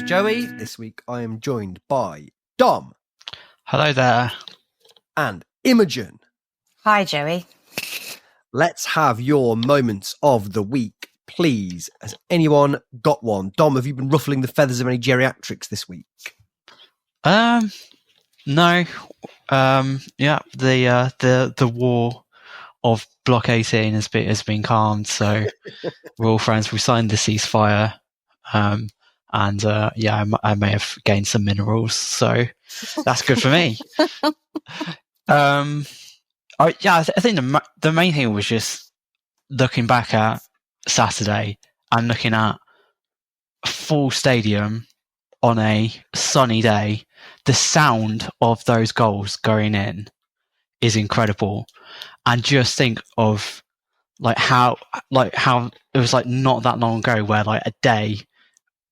Joey. This week I am joined by Dom. Hello there. And Imogen. Hi, Joey. Let's have your moments of the week, please. Has anyone got one? Dom, have you been ruffling the feathers of any geriatrics this week? No. Yeah, the war of Block 18 has been calmed, so we're all friends. We signed the ceasefire, and I may have gained some minerals, so that's good for me. I think the main thing was just looking back at Saturday and looking at a full stadium on a sunny day. The sound of those goals going in is incredible, and just think of how it was not that long ago where a day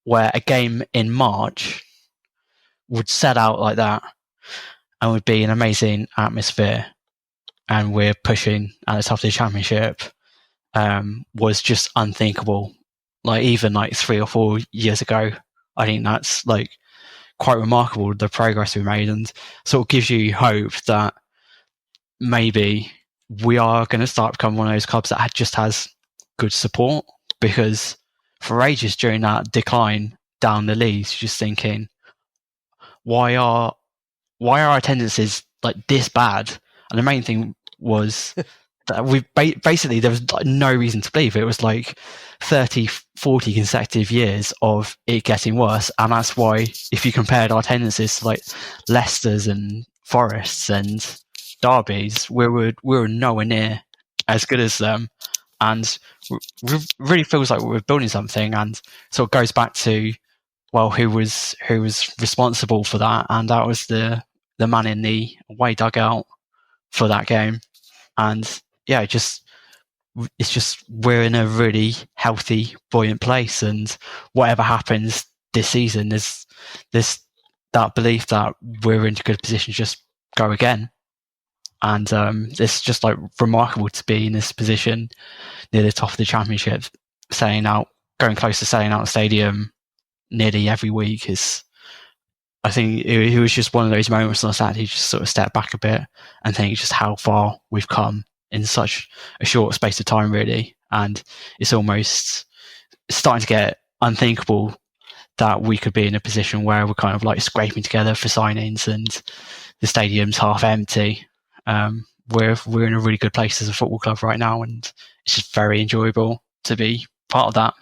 where a game in March would set out like that and would be an amazing atmosphere, and we're pushing at the top of the championship, was just unthinkable. Even 3 or 4 years ago, I think that's quite remarkable, the progress we made, and sort of gives you hope that maybe we are going to start becoming one of those clubs that just has good support, because for ages during that decline down the leagues, just thinking, why are our attendances this bad? And the main thing was that we basically, there was no reason to believe it. It was 30, 40 consecutive years of it getting worse. And that's why, if you compared our attendances to Leicester's and Forest's and Derby's, we were nowhere near as good as them. And it really feels like we're building something, and sort of goes back to, well, who was responsible for that, and that was the man in the away dugout for that game. And yeah, it's just we're in a really healthy, buoyant place, and whatever happens this season, there's that belief that we're in a good position to just go again. And it's just remarkable to be in this position near the top of the championship, going close to selling out the stadium nearly every week. I think it was just one of those moments on Saturday, you just sort of step back a bit and think just how far we've come in such a short space of time, really. And it's almost starting to get unthinkable that we could be in a position where we're kind of scraping together for signings and the stadium's half empty. We're in a really good place as a football club right now, and it's just very enjoyable to be part of that.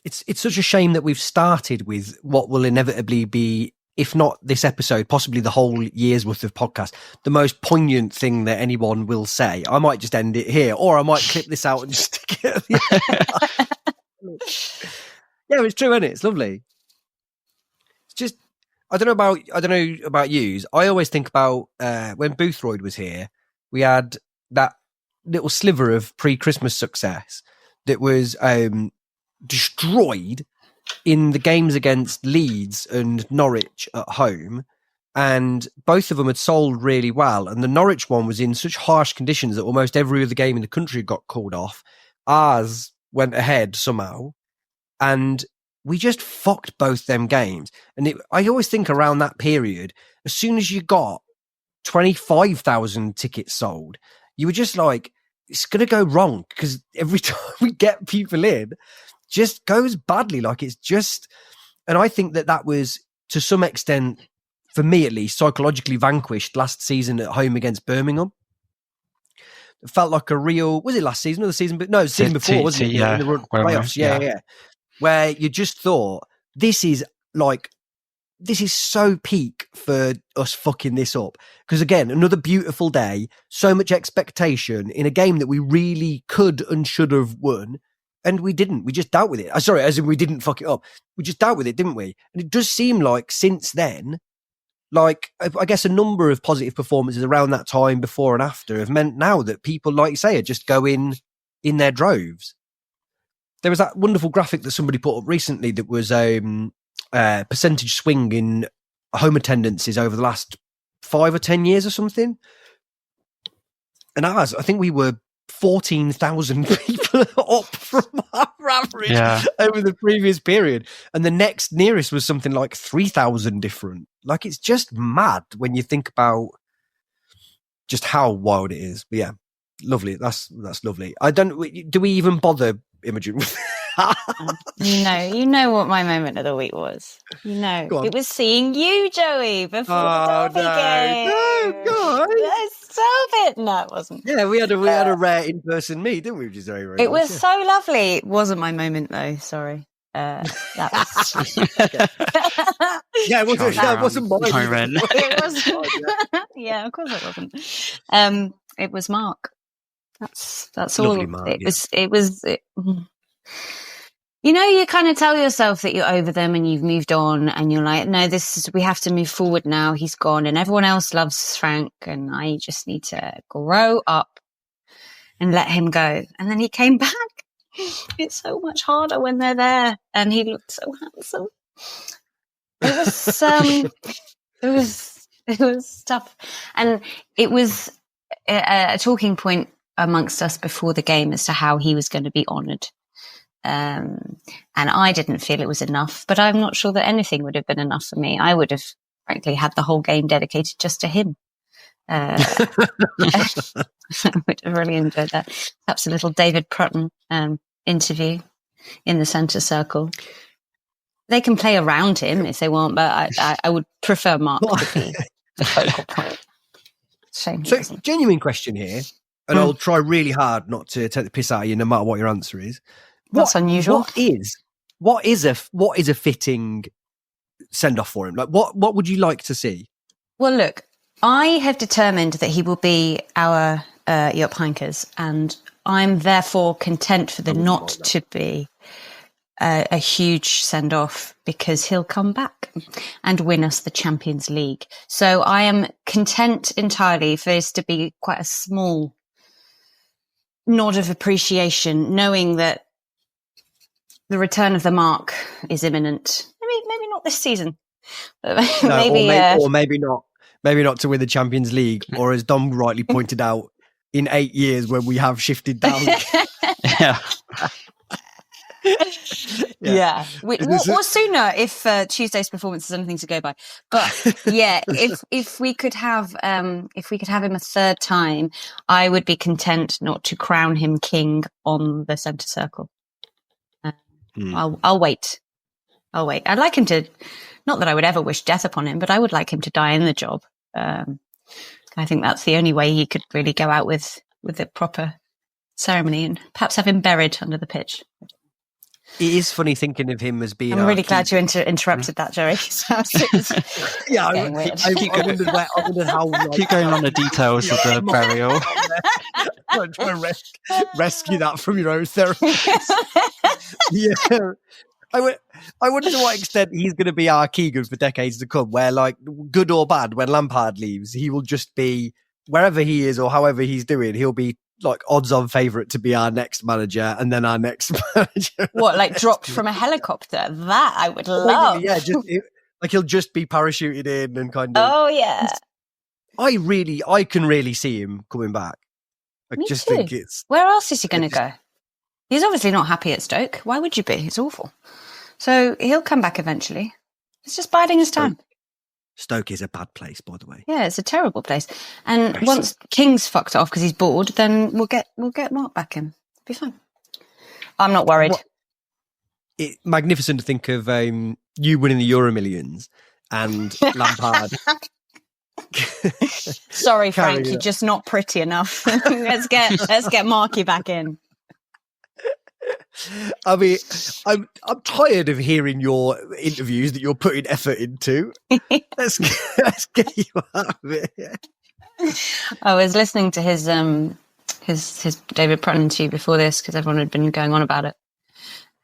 It's such a shame that we've started with what will inevitably be, if not this episode, possibly the whole year's worth of podcast, the most poignant thing that anyone will say. I might just end it here, or I might clip this out and just stick it at the end. Yeah, it's true, isn't it? It's lovely. It's just, I don't know about yous. I always think about when Boothroyd was here, we had that little sliver of pre-Christmas success that was destroyed in the games against Leeds and Norwich at home, and both of them had sold really well, and the Norwich one was in such harsh conditions that almost every other game in the country got called off. Ours went ahead somehow, and we just fucked both them games. And I always think around that period, as soon as you got 25,000 tickets sold, you were just it's going to go wrong, because every time we get people in, just goes badly. It's just, and I think that was to some extent, for me at least, psychologically vanquished last season at home against Birmingham. It felt like a real, was it last season or the season? But no, the season before, wasn't it? Yeah, in the playoffs. Yeah. Where you just thought, this is so peak for us fucking this up. Because again, another beautiful day, so much expectation in a game that we really could and should have won. And we didn't. We just dealt with it. Sorry, as in we didn't fuck it up. We just dealt with it, didn't we? And it does seem like since then, I guess a number of positive performances around that time, before and after, have meant now that people, like you say, are just going in their droves. There was that wonderful graphic that somebody put up recently that was percentage swing in home attendances over the last 5 or 10 years or something. And I think we were 14,000 people up from our average over the previous period. And the next nearest was something like 3,000 different. Like, it's just mad when you think about just how wild it is. But yeah, lovely. That's lovely. Do we even bother Imogen with You know what my moment of the week was. It was seeing you, Joey, before the Derby game. No, God. Stop it! No, it wasn't. Yeah, we had a rare in-person meet, didn't we? Which is very, very It nice, was so lovely. It wasn't my moment though. Sorry. That was. Yeah, it wasn't mine. It was. Yeah, of course it wasn't. It was Mark. That's all. Lovely Mark, It was. You kind of tell yourself that you're over them and you've moved on, and you're like, no, we have to move forward now. He's gone, and everyone else loves Frank, and I just need to grow up and let him go. And then he came back. It's so much harder when they're there, and he looked so handsome. It was tough, and it was a talking point amongst us before the game as to how he was going to be honoured. And I didn't feel it was enough, but I'm not sure that anything would have been enough for me. I would have, frankly, had the whole game dedicated just to him. I would have really enjoyed that. Perhaps a little David Prutton interview in the centre circle. They can play around him if they want, but I would prefer Mark to be the focal point. Shame. So, genuine question here, and I'll try really hard not to take the piss out of you, no matter what your answer is. That's unusual. What is a fitting send off for him? Like, what would you like to see? Well, look, I have determined that he will be our Joop Heynckes, and I'm therefore content for there not to be a huge send off, because he'll come back and win us the Champions League. So I am content entirely for this to be quite a small nod of appreciation, knowing that the return of the Mark is imminent. Maybe not this season, but maybe not to win the Champions League, or as Dom rightly pointed out, in 8 years when we have shifted down. Yeah. Or sooner if Tuesday's performance is anything to go by. But yeah, if we could have him a third time, I would be content not to crown him king on the centre circle. I'll wait. I'd like him to, not that I would ever wish death upon him, but I would like him to die in the job. I think that's the only way he could really go out with a proper ceremony, and perhaps have him buried under the pitch. It is funny thinking of him as being. I'm really glad you interrupted that, Jerry. Yeah, I wondered how. Keep going on the details of the burial. I'm trying to rescue that from your own therapist. Yeah. I wonder to what extent he's going to be our Keegan for decades to come, where, like, good or bad, when Lampard leaves, he will just be, wherever he is or however he's doing, he'll be like odds-on favourite to be our next manager, and then our next manager. What, like dropped from a helicopter? That I would love. Yeah, he'll just be parachuted in and kind of. Oh yeah. I can really see him coming back. Me too. Think it's. Where else is he going to go? He's obviously not happy at Stoke. Why would you be? It's awful. So he'll come back eventually. It's just biding his time. Stoke is a bad place, by the way. Yeah, it's a terrible place. And once King's fucked off because he's bored, then we'll get Mark back in. It'll be fine. I'm not worried. Magnificent to think of you winning the Euro Millions and Lampard. Sorry, Frank, you're just not pretty enough. let's get Marky back in. I mean, I'm tired of hearing your interviews that you're putting effort into. Let's get you out of it. I was listening to his David Prutton interview before this because everyone had been going on about it.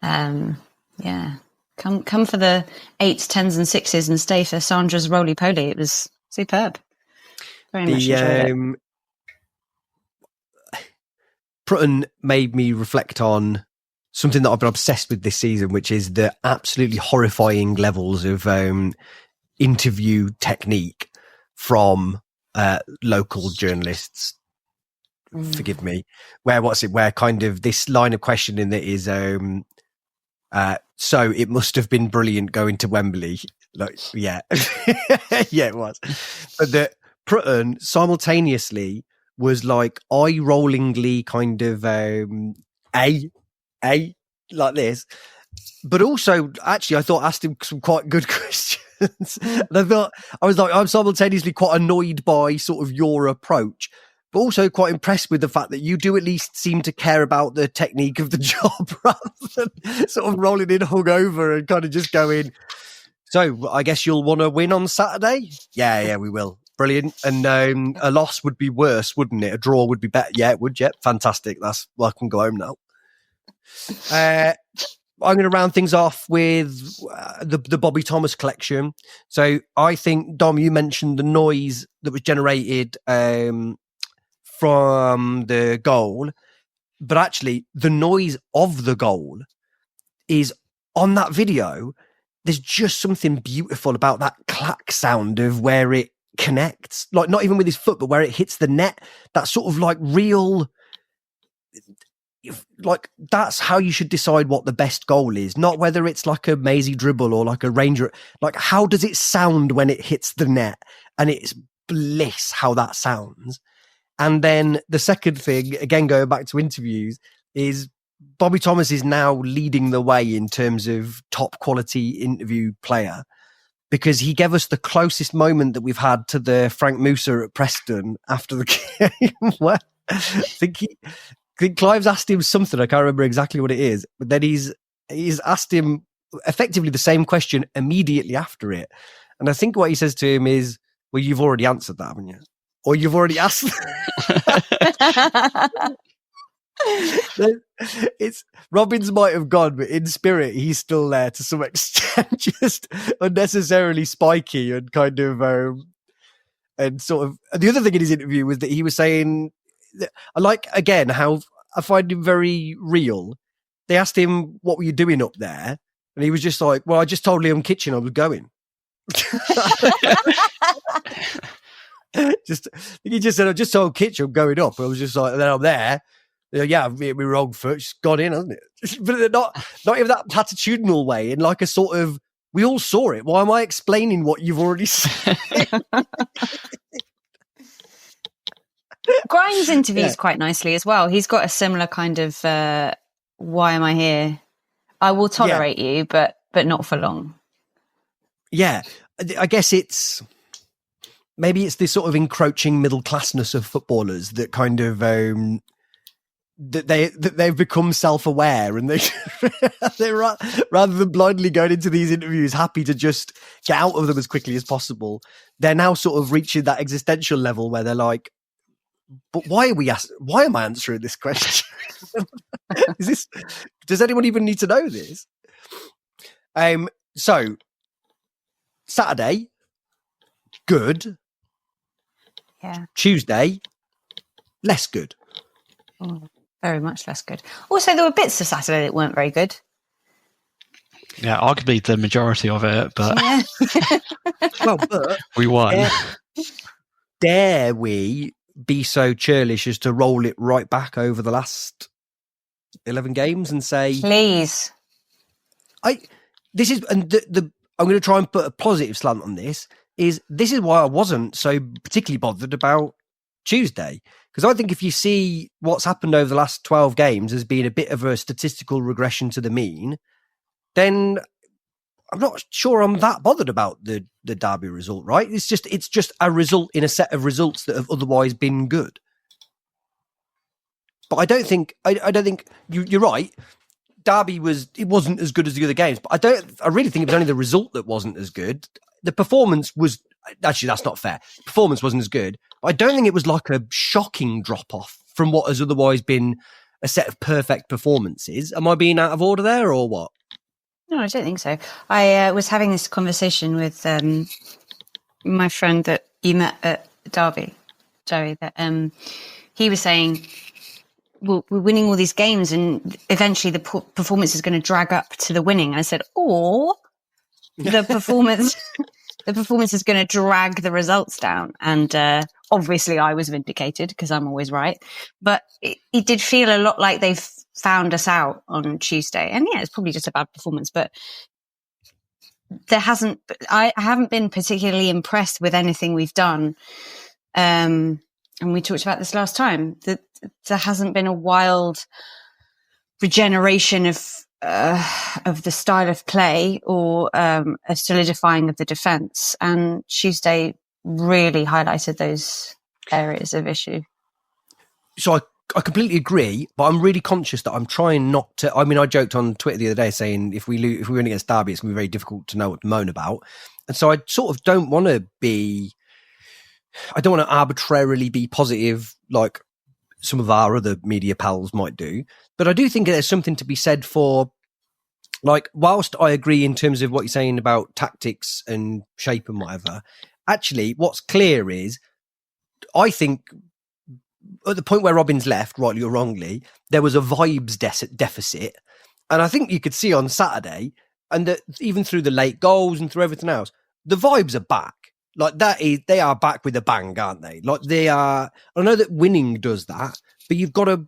Yeah, come for the 8s, 10s, and 6s and stay for Sandra's roly poly. It was superb. Very much enjoyed it. Prutton made me reflect on something that I've been obsessed with this season, which is the absolutely horrifying levels of interview technique from local journalists. Forgive me. Where kind of this line of questioning that is So it must have been brilliant going to Wembley. Like, yeah, yeah, it was. But the Prutton simultaneously was like eye-rollingly kind of a like this, but also actually I thought asked him some quite good questions. And I was like, I'm simultaneously quite annoyed by sort of your approach, but also quite impressed with the fact that you do at least seem to care about the technique of the job rather than sort of rolling in hungover and kind of just going, so I guess you'll want to win on Saturday? Yeah, we will. Brilliant. And a loss would be worse, wouldn't it? A draw would be better. Yeah, it would. Yeah, fantastic. I can go home now. I'm going to round things off with the Bobby Thomas collection. So I think, Dom, you mentioned the noise that was generated from the goal, but actually the noise of the goal is on that video. There's just something beautiful about that clack sound of where it connects, like not even with his foot, but where it hits the net. That sort of like real, like that's how you should decide what the best goal is, not whether it's like a mazy dribble or like a ranger. Like, how does it sound when it hits the net? And it's bliss how that sounds. And then the second thing, again, going back to interviews, is Bobby Thomas is now leading the way in terms of top quality interview player, because he gave us the closest moment that we've had to the Frank Musa at Preston after the game. Where I think Clive's asked him something, I can't remember exactly what it is, but then he's asked him effectively the same question immediately after it. And I think what he says to him is, well, you've already answered that, haven't you? Or you've already asked. It's Robbins might have gone, but in spirit he's still there to some extent, just unnecessarily spiky and kind of and sort of. And the other thing in his interview was that he was saying, I like again how I find him very real. They asked him, what were you doing up there? And he was just like, well, I just told Liam Kitchen I was going. He just said, I just told Kitchen I'm going up. I was just like, and then I'm there. Yeah, I've hit my wrong foot. It's gone in, hasn't it? But not in that platitudinal way. In like a sort of, we all saw it. Why am I explaining what you've already said? Grimes interviews quite nicely as well. He's got a similar kind of, why am I here? I will tolerate you, but not for long. Yeah, I guess maybe it's this sort of encroaching middle classness of footballers that kind of that they've become self-aware, and they're rather than blindly going into these interviews happy to just get out of them as quickly as possible, they're now sort of reaching that existential level where they're like, but why am I answering this question? Does anyone even need to know this? So Saturday, good. Yeah. Tuesday, less good. Oh, very much less good. Also, there were bits of Saturday that weren't very good. Yeah, arguably the majority of it, but yeah. Well, but we won. Dare we be so churlish as to roll it right back over the last 11 games and say, please? I'm going to try and put a positive slant on this. This is why I wasn't so particularly bothered about Tuesday, because I think if you see what's happened over the last 12 games as being a bit of a statistical regression to the mean, then I'm not sure I'm that bothered about the Derby result, right? It's just a result in a set of results that have otherwise been good. But I don't think you're right. Derby wasn't as good as the other games, but I really think it was only the result that wasn't as good. The performance was actually, that's not fair. Performance wasn't as good. But I don't think it was like a shocking drop off from what has otherwise been a set of perfect performances. Am I being out of order there or what? No, I don't think so. I was having this conversation with my friend that you met at Derby, Joey, that he was saying, well, we're winning all these games and eventually the performance is going to drag up to the winning. And I said, or the performance is going to drag the results down. And obviously I was vindicated because I'm always right. But it did feel a lot like they've found us out on Tuesday. And yeah, it's probably just a bad performance, but I haven't been particularly impressed with anything we've done. And we talked about this last time, that there hasn't been a wild regeneration of the style of play or a solidifying of the defence. And Tuesday really highlighted those areas of issue. So I completely agree, but I'm really conscious that I'm trying not to. I mean, I joked on Twitter the other day saying if we win against Derby, it's going to be very difficult to know what to moan about. And so I sort of don't want to arbitrarily be positive like some of our other media pals might do. But I do think there's something to be said for, like, whilst I agree in terms of what you're saying about tactics and shape and whatever, actually what's clear is I think at the point where Robins left, rightly or wrongly, there was a vibes deficit. And I think you could see on Saturday, and that even through the late goals and through everything else, the vibes are back. Like they are back with a bang, aren't they? Like they are. I know that winning does that, but you've got to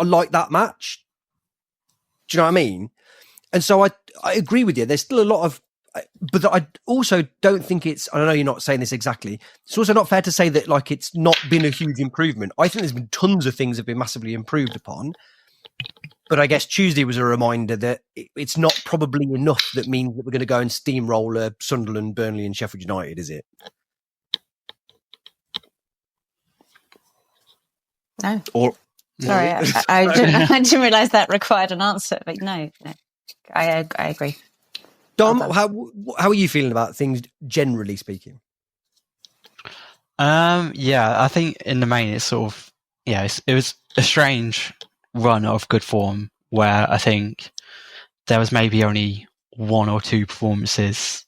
like that match. Do you know what I mean? And so I agree with you. There's still a lot of, but I also don't think it's, I know you're not saying this exactly. It's also not fair to say that like it's not been a huge improvement. I think there's been tons of things that have been massively improved upon. But I guess Tuesday was a reminder that it's not probably enough that means that we're going to go and steamroller Sunderland, Burnley and Sheffield United, is it? No. Or sorry, I didn't realise that required an answer, but no, I agree. Dom, how are you feeling about things generally speaking? Yeah, I think in the main it's sort of, it was a strange run of good form where I think there was maybe only one or two performances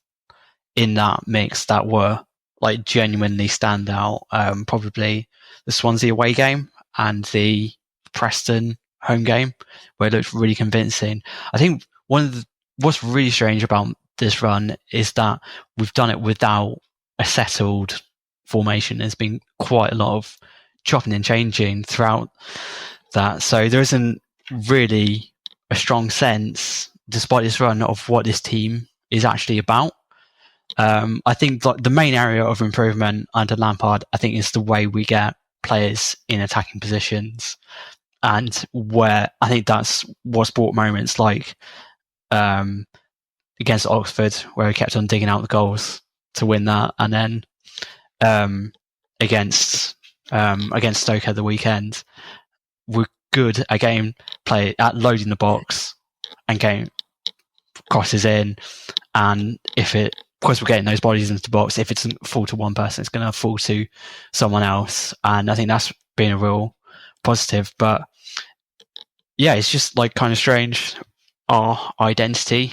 in that mix that were like genuinely stand out. Probably the Swansea away game and the Preston home game, where it looked really convincing. I think what's really strange about this run is that we've done it without a settled formation. There's been quite a lot of chopping and changing throughout that. So there isn't really a strong sense, despite this run, of what this team is actually about. I think like the main area of improvement under Lampard, I think, is the way we get players in attacking positions, and where I think that's what's brought moments like against Oxford, where he kept on digging out the goals to win that, and then against Stoke at the weekend, we're good at game play, at loading the box and getting crosses in, and of course we're getting those bodies into the box. If it doesn't fall to one person, it's going to fall to someone else, and I think that's been a real positive. But yeah, it's just like kind of strange, our identity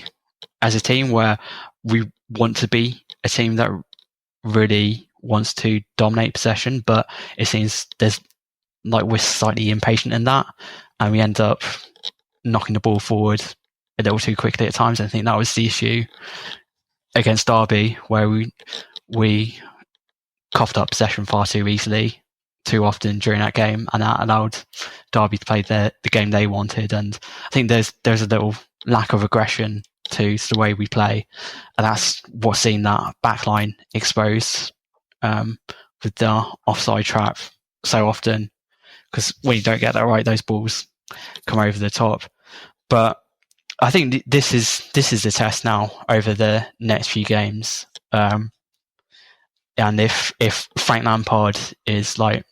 as a team, where we want to be a team that really wants to dominate possession, but it seems we're slightly impatient in that, and we end up knocking the ball forward a little too quickly at times. I think that was the issue against Derby, where we coughed up possession far too easily, too often during that game, and that allowed Derby to play the game they wanted. And I think there's a little lack of aggression to the way we play, and that's what's seen that backline exposed with the offside trap so often, because when you don't get that right, those balls come over the top. But I think this is the test now over the next few games, and if Frank Lampard is like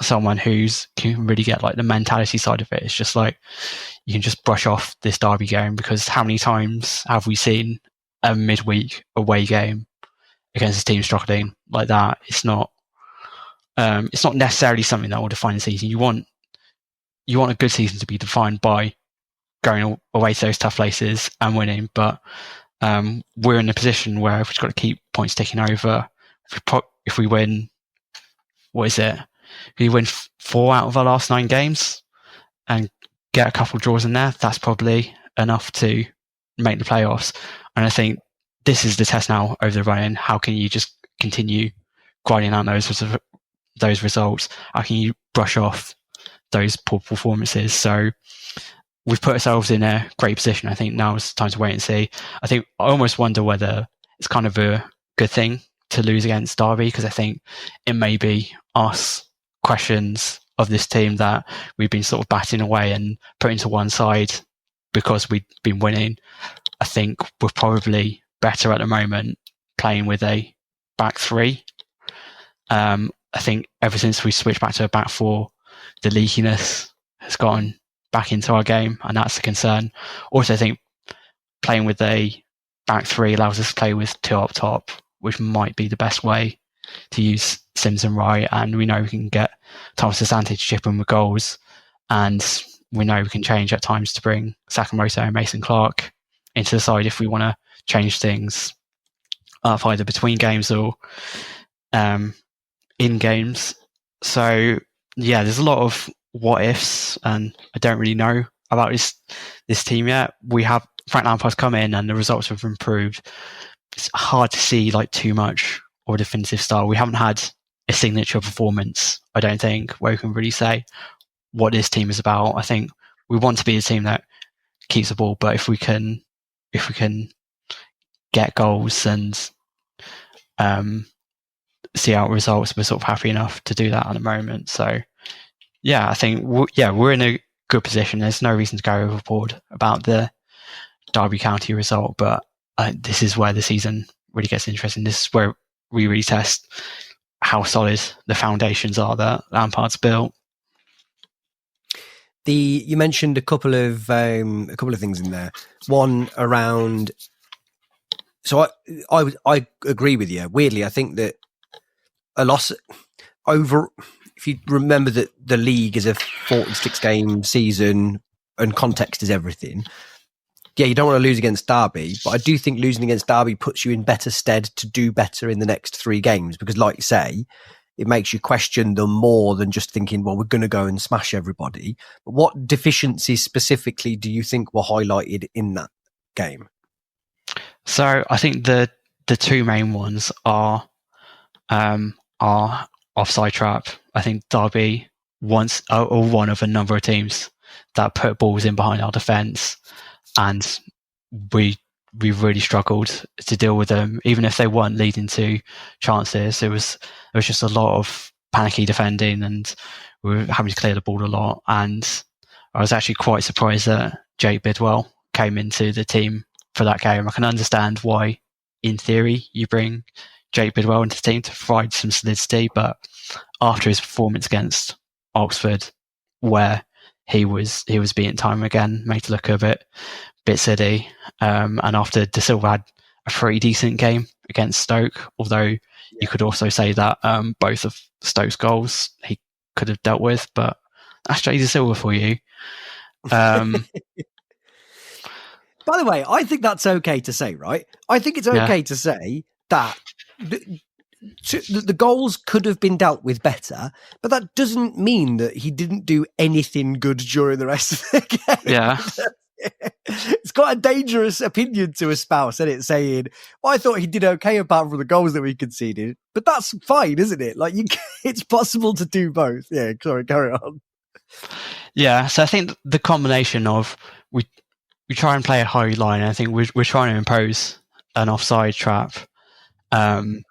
someone can really get like the mentality side of it, it's just like you can just brush off this Derby game, because how many times have we seen a midweek away game against a team struggling like that? It's not necessarily something that will define the season. You want a good season to be defined by going away to those tough places and winning, but we're in a position where we've got to keep points ticking over. If we win, what is it? If we win 4 out of our last 9 games and get a couple of draws in there, that's probably enough to make the playoffs. And I think this is the test now over the run-in. How can you just continue grinding out those results? How can you brush off those poor performances. So we've put ourselves in a great position. I think now it's time to wait and see. I almost wonder whether it's kind of a good thing to lose against Derby, because I think it may be us questions of this team that we've been sort of batting away and putting to one side because we've been winning. I think we're probably better at the moment playing with a back three. I think ever since we switched back to a back four, the leakiness has gone back into our game, and that's a concern. Also, I think playing with a back three allows us to play with two up top, which might be the best way to use Sims and Wright. And we know we can get Thomas Asante to chip in with goals, and we know we can change at times to bring Sakamoto and Mason Clark into the side if we want to change things up either between games or in games. So yeah, there's a lot of what ifs, and I don't really know about this team yet. We have Frank Lampard's come in and the results have improved. It's hard to see like too much or a definitive style. We haven't had a signature performance, I don't think, where we can really say what this team is about. I think we want to be a team that keeps the ball, but if we can get goals and see out results, we're sort of happy enough to do that at the moment. So yeah, I think we're in a good position. There's no reason to go overboard about the Derby County result, but this is where the season really gets interesting. This is where we really test how solid the foundations are that Lampard's built. You mentioned a couple of things in there. One around. So I agree with you. Weirdly, I think that a loss over. If you remember that the league is a 46 game season and context is everything. Yeah, you don't want to lose against Derby, but I do think losing against Derby puts you in better stead to do better in the next 3 games, because like you say, it makes you question them more than just thinking, well, we're going to go and smash everybody. But what deficiencies specifically do you think were highlighted in that game? So I think the 2 main ones are offside trap. I think Derby one of a number of teams that put balls in behind our defence, and we really struggled to deal with them, even if they weren't leading to chances. There was just a lot of panicky defending, and we were having to clear the ball a lot. And I was actually quite surprised that Jake Bidwell came into the team for that game. I can understand why, in theory, you bring Jake Bidwell into the team to provide some solidity, but after his performance against Oxford, where he was beaten time again, made to look a bit silly, and after De Silva had a pretty decent game against Stoke, although you could also say that both of Stoke's goals he could have dealt with, but that's Jay De Silva for you. By the way, I think that's okay to say, right? I think it's okay to say that the goals could have been dealt with better, but that doesn't mean that he didn't do anything good during the rest of the game. Yeah. It's quite a dangerous opinion to espouse, isn't it? Saying, well, I thought he did okay apart from the goals that we conceded, but that's fine, isn't it? Like, it's possible to do both. Yeah, sorry, carry on. Yeah, so I think the combination of we try and play a high line. I think we're trying to impose an offside trap, and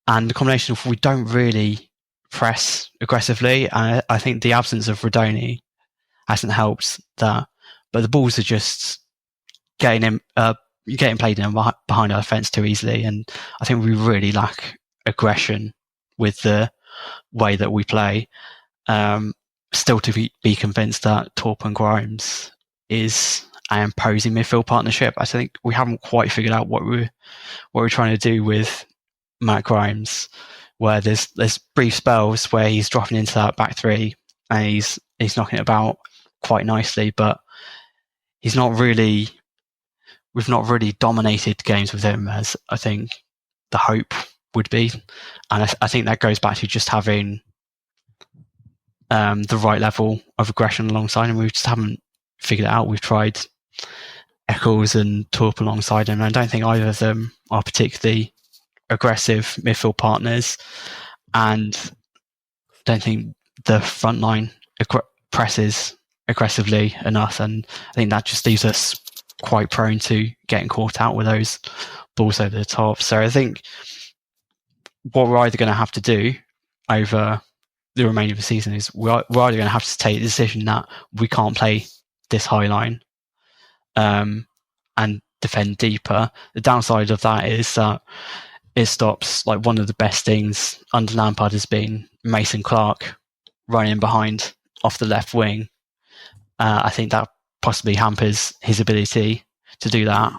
the combination of we don't really press aggressively, and I think the absence of Rodoni hasn't helped that. But the balls are just getting played in behind our defence too easily, and I think we really lack aggression with the way that we play. Still to be convinced that Torp and Grimes is an imposing midfield partnership. I think we haven't quite figured out what we're trying to do with Matt Grimes, where there's brief spells where he's dropping into that back three and he's knocking it about quite nicely, but we've not really dominated games with him as I think the hope would be. And I think that goes back to just having the right level of aggression alongside him. We just haven't figured it out. We've tried Eccles and Torp alongside him, and I don't think either of them are particularly aggressive midfield partners, and don't think the front line presses aggressively enough, and I think that just leaves us quite prone to getting caught out with those balls over the top. So I think what we're either going to have to do over the remainder of the season is we're either going to have to take the decision that we can't play this high line and defend deeper. The downside of that is that it stops, like, one of the best things under Lampard has been Mason Clark running behind off the left wing. I think that possibly hampers his ability to do that,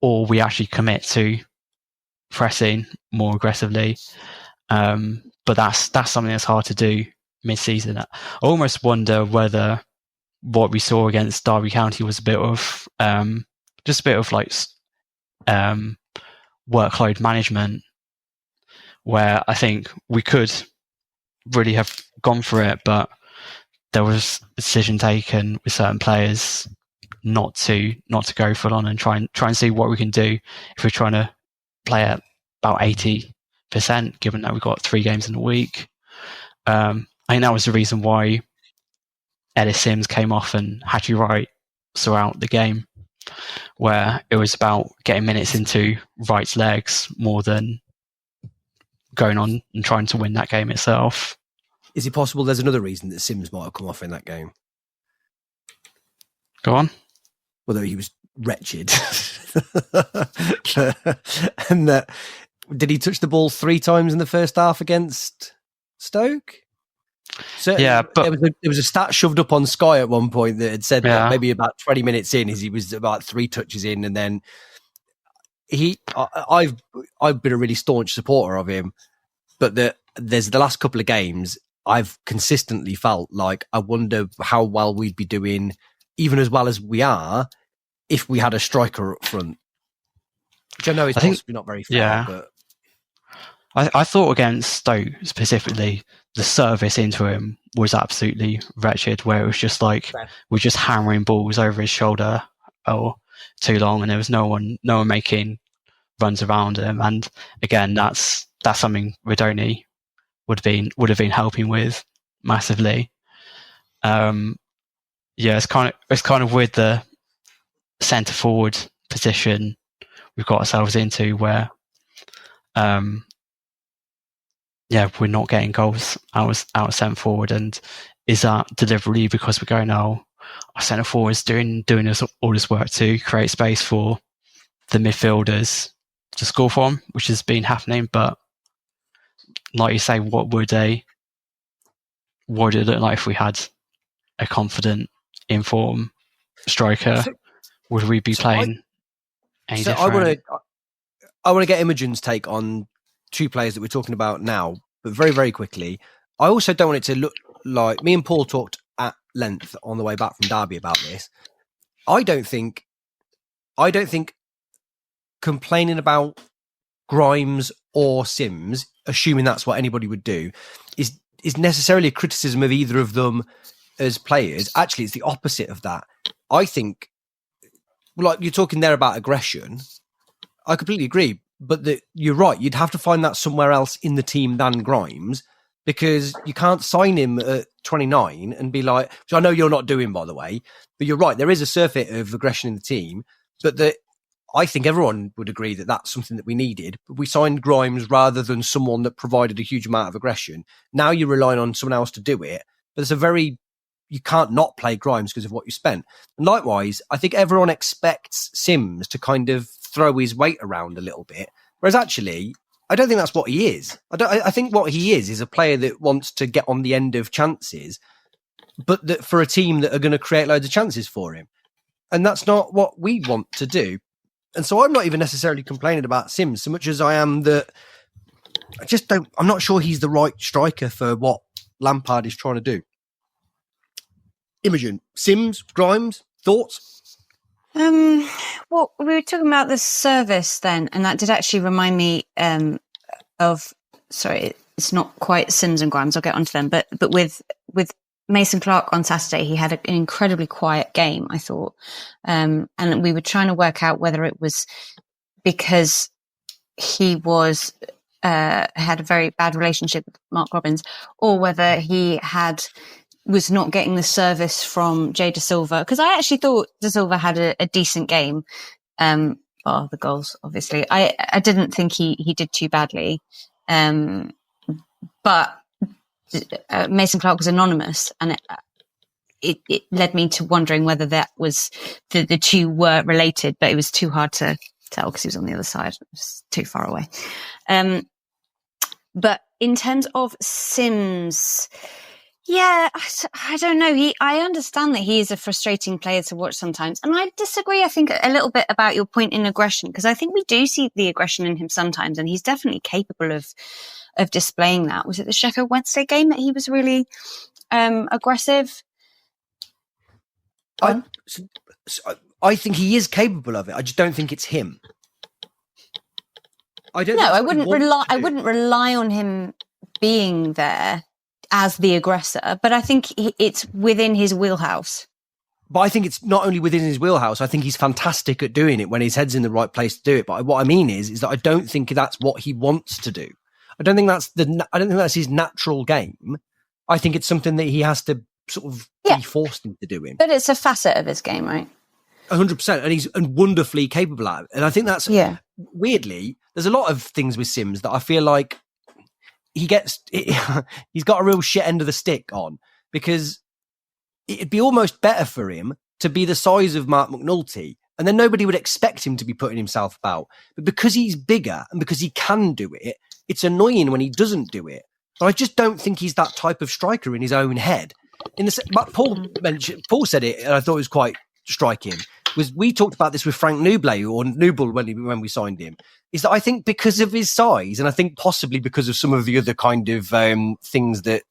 or we actually commit to pressing more aggressively. But that's something that's hard to do mid-season. I almost wonder whether what we saw against Derby County was a bit of just a bit of like workload management, where I think we could really have gone for it, but there was a decision taken with certain players not to go full on and try and see what we can do if we're trying to play at about 80%, given that we've got 3 games in a week. I think that was the reason why Ellis Sims came off and Hattie Wright saw out the game, where it was about getting minutes into Wright's legs more than going on and trying to win that game itself. Is it possible there's another reason that Sims might have come off in that game? Go on. Whether he was wretched. And did he touch the ball 3 times in the first half against Stoke? So yeah, but there was a stat shoved up on Sky at one point that had said that maybe about 20 minutes in, he was about 3 touches in, and then I've been a really staunch supporter of him, but there's the last couple of games I've consistently felt like I wonder how well we'd be doing, even as well as we are, if we had a striker up front. Which I know is possibly not very fair, but I thought against Stoke specifically, the service into him was absolutely wretched, where it was just like we're just hammering balls over his shoulder too long, and there was no one making runs around him. And again, that's something Radoni would have been helping with massively. It's kind of with the centre forward position we've got ourselves into, where we're not getting goals out of centre forward. And is that deliberately because we're going, our centre forward's doing all this work to create space for the midfielders to score from, which has been happening? But like you say, what would it look like if we had a confident, in-form striker? Would we be playing any different? I want to get Imogen's take on 2 players that we're talking about now, but very, very quickly. I also don't want it to look like, me and Paul talked at length on the way back from Derby about this. I don't think complaining about Grimes or Sims, assuming that's what anybody would do, is necessarily a criticism of either of them as players. Actually, it's the opposite of that. I think, like you're talking there about aggression, I completely agree, but you're right. You'd have to find that somewhere else in the team than Grimes, because you can't sign him at 29 and be like, which I know you're not doing, by the way, but you're right. There is a surfeit of aggression in the team, but I think everyone would agree that that's something that we needed. But we signed Grimes rather than someone that provided a huge amount of aggression. Now you're relying on someone else to do it, but you can't not play Grimes because of what you spent. And likewise, I think everyone expects Sims to kind of throw his weight around a little bit, whereas actually, I don't think that's what he is. I think what he is a player that wants to get on the end of chances, but that for a team that are going to create loads of chances for him. And that's not what we want to do. And so I'm not even necessarily complaining about Sims so much as I am that I'm not sure he's the right striker for what Lampard is trying to do. Imogen, Sims, Grimes, thoughts? Well, we were talking about the service then, and that did actually remind me of. Sorry, it's not quite Sims and Grimes. I'll get onto them, but with Mason Clark on Saturday, he had an incredibly quiet game, I thought, and we were trying to work out whether it was because he was had a very bad relationship with Mark Robbins, or whether he had was not getting the service from Jay Da Silva, because I actually thought Da Silva had a decent game. The goals, obviously. I didn't think he did too badly. But Mason Clark was anonymous, and it led me to wondering whether that was the two were related, but it was too hard to tell because he was on the other side. It was too far away. But in terms of Sims, yeah, I don't know. I understand that he is a frustrating player to watch sometimes. And I disagree, I think, a little bit about your point in aggression, because I think we do see the aggression in him sometimes, and he's definitely capable of displaying that. Was it the Sheffield Wednesday game that he was really aggressive? I think he is capable of it. I just don't think it's him. I wouldn't rely on him being there as the aggressor, but I think it's within his wheelhouse. But I think it's not only within his wheelhouse. I think he's fantastic at doing it when his head's in the right place to do it. But what I mean is that I don't think that's what he wants to do. I don't think that's his natural game. I think it's something that he has to sort of be forced into doing. But it's a facet of his game, right? 100%, and he's wonderfully capable at it. And I think that's weirdly, there's a lot of things with Sims that I feel like he's got a real shit end of the stick on, because it'd be almost better for him to be the size of Mark McNulty, and then nobody would expect him to be putting himself about. But because he's bigger and because he can do it, it's annoying when he doesn't do it. But I just don't think he's that type of striker in his own head. Paul said it, and I thought it was quite striking. We talked about this with Frank Nouble when we signed him. Is that I think because of his size, and I think possibly because of some of the other kind of things that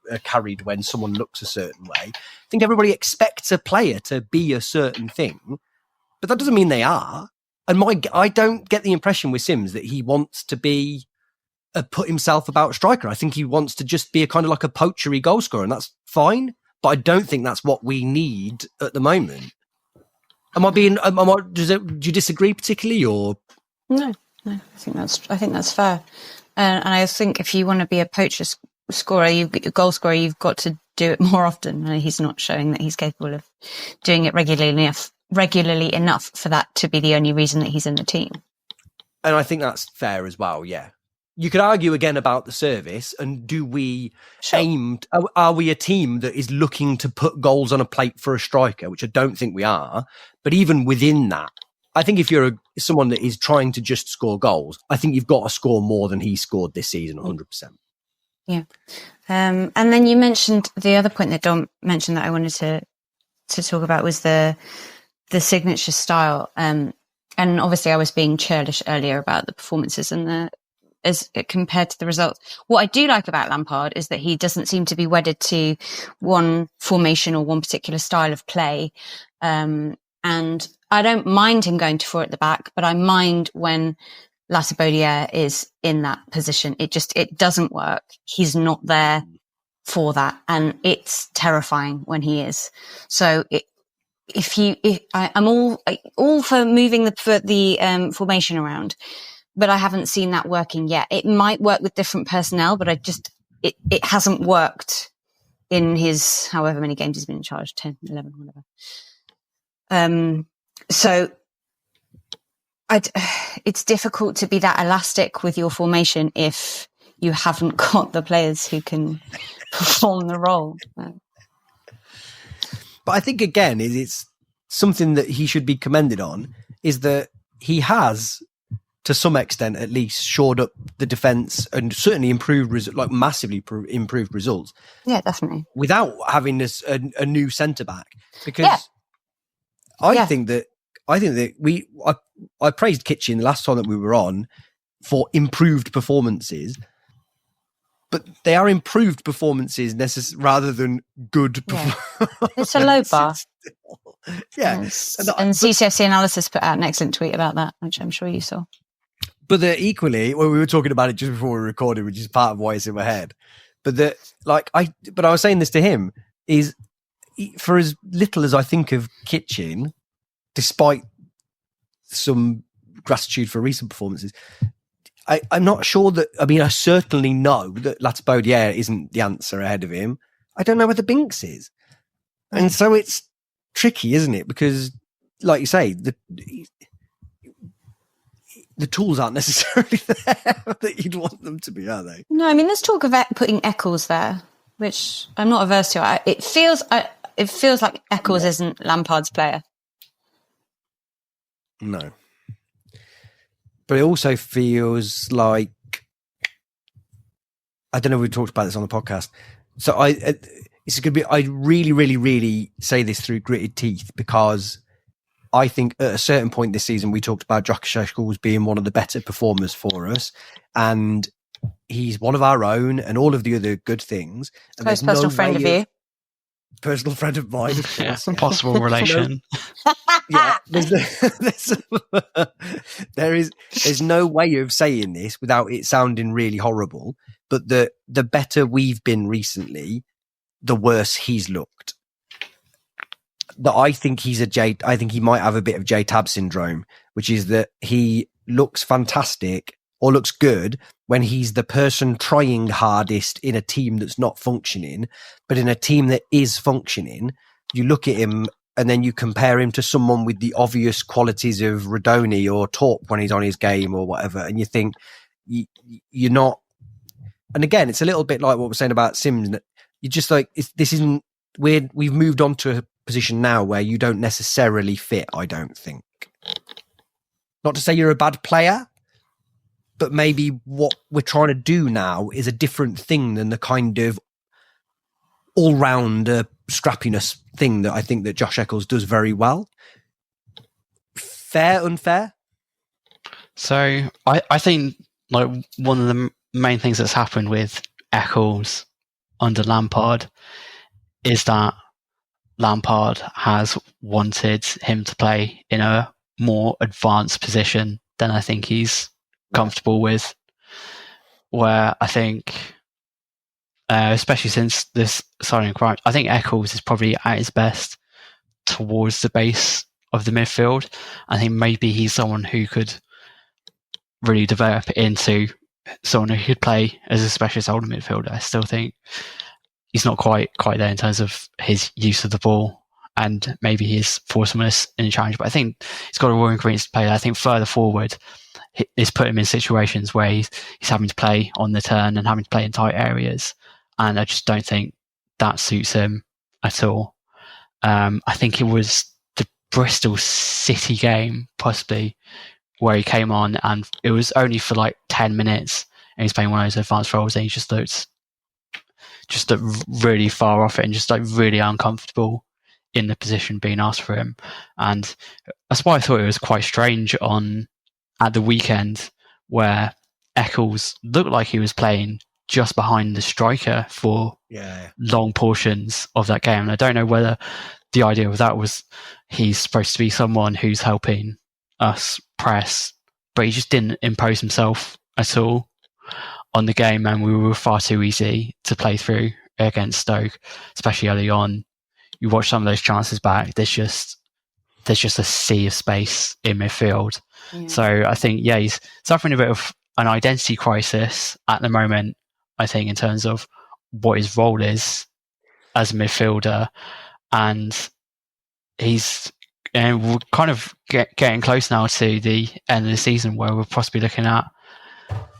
are carried when someone looks a certain way, I think everybody expects a player to be a certain thing, but that doesn't mean they are. And I don't get the impression with Sims that he wants to be a put himself about striker. I think he wants to just be a kind of like a poachery goal scorer, and that's fine. But I don't think that's what we need at the moment. Do you disagree particularly, or no? I think that's fair. And I think if you want to be a poacher scorer, a goal scorer, you've got to do it more often. And he's not showing that he's capable of doing it regularly enough for that to be the only reason that he's in the team. And I think that's fair as well. Yeah. You could argue again about the service, and are we a team that is looking to put goals on a plate for a striker, which I don't think we are. But even within that, I think if you're someone that is trying to just score goals, I think you've got to score more than he scored this season, 100%. Yeah. And then you mentioned the other point that Dom mentioned that I wanted to talk about was the signature style. And obviously I was being churlish earlier about the performances and as compared to the results. What I do like about Lampard is that he doesn't seem to be wedded to one formation or one particular style of play. And I don't mind him going to four at the back, but I mind when Lamptey is in that position. It doesn't work. He's not there for that. And it's terrifying when he is. So I'm all for moving the formation around, but I haven't seen that working yet. It might work with different personnel, but it hasn't worked in his however many games he's been in charge, 10, 11, whatever. So it's difficult to be that elastic with your formation if you haven't got the players who can perform the role. But I think, again, it's something that he should be commended on, is that he has, to some extent at least, shored up the defence and certainly massively improved results. Yeah, definitely. Without having a new centre-back. Because I think that I praised Kitchen the last time that we were on for improved performances, but they are improved performances rather than good performances. It's a low bar. Yeah. And CCFC Analysis put out an excellent tweet about that, which I'm sure you saw. But equally, well, we were talking about it just before we recorded, which is part of why it's in my head. But I was saying this to him, is for as little as I think of Kitchen, despite some gratitude for recent performances, I'm not sure that. I mean, I certainly know that Lamptey isn't the answer ahead of him. I don't know where the Binks is. And so it's tricky, isn't it? Because, like you say, the tools aren't necessarily there that you'd want them to be, are they? No, I mean, there's talk of putting Eccles there, which I'm not averse to. It feels like Eccles isn't Lampard's player. No. But it also feels like, I don't know if we talked about this on the podcast. So it's going to be, I really, really, really say this through gritted teeth, because I think at a certain point this season, we talked about Josh Eccles being one of the better performers for us. And he's one of our own and all of the other good things. And Close personal friend of you. Personal friend of mine. Of course. Yeah, possible relation. Yeah. There's no way of saying this without it sounding really horrible. But the better we've been recently, the worse he's looked. I think I think he might have a bit of J-Tab syndrome, which is that he looks fantastic or looks good when he's the person trying hardest in a team that's not functioning. But in a team that is functioning, you look at him and then you compare him to someone with the obvious qualities of Radoni or Torp when he's on his game or whatever. And you think you're not. And again, it's a little bit like what we're saying about Sims. You're just like, we've moved on to a position now where you don't necessarily fit, I don't think. Not to say you're a bad player, but maybe what we're trying to do now is a different thing than the kind of all-round scrappiness thing that I think that Josh Eccles does very well. Fair, unfair? So I think like one of the main things that's happened with Eccles under Lampard is that Lampard has wanted him to play in a more advanced position than I think he's comfortable with. Where I think, especially since this signing crime, I think Eccles is probably at his best towards the base of the midfield. I think maybe he's someone who could really develop into someone who could play as a specialist older midfielder. I still think he's not quite there in terms of his use of the ball and maybe his forcefulness in the challenge. But I think he's got a raw ingredients to play. I think further forward, it's put him in situations where he's having to play on the turn and having to play in tight areas. And I just don't think that suits him at all. I think it was the Bristol City game, possibly, where he came on and it was only for like 10 minutes and he's playing one of those advanced roles and he just looked really far off it and just like really uncomfortable in the position being asked for him. And that's why I thought it was quite strange at the weekend where Eccles looked like he was playing just behind the striker for long portions of that game. And I don't know whether the idea of that was he's supposed to be someone who's helping us press, but he just didn't impose himself at all on the game, and we were far too easy to play through against Stoke, especially early on. You watch some of those chances back, there's just a sea of space in midfield. Yeah. So I think, he's suffering a bit of an identity crisis at the moment, I think, in terms of what his role is as a midfielder. And we're kind of getting close now to the end of the season where we're possibly looking at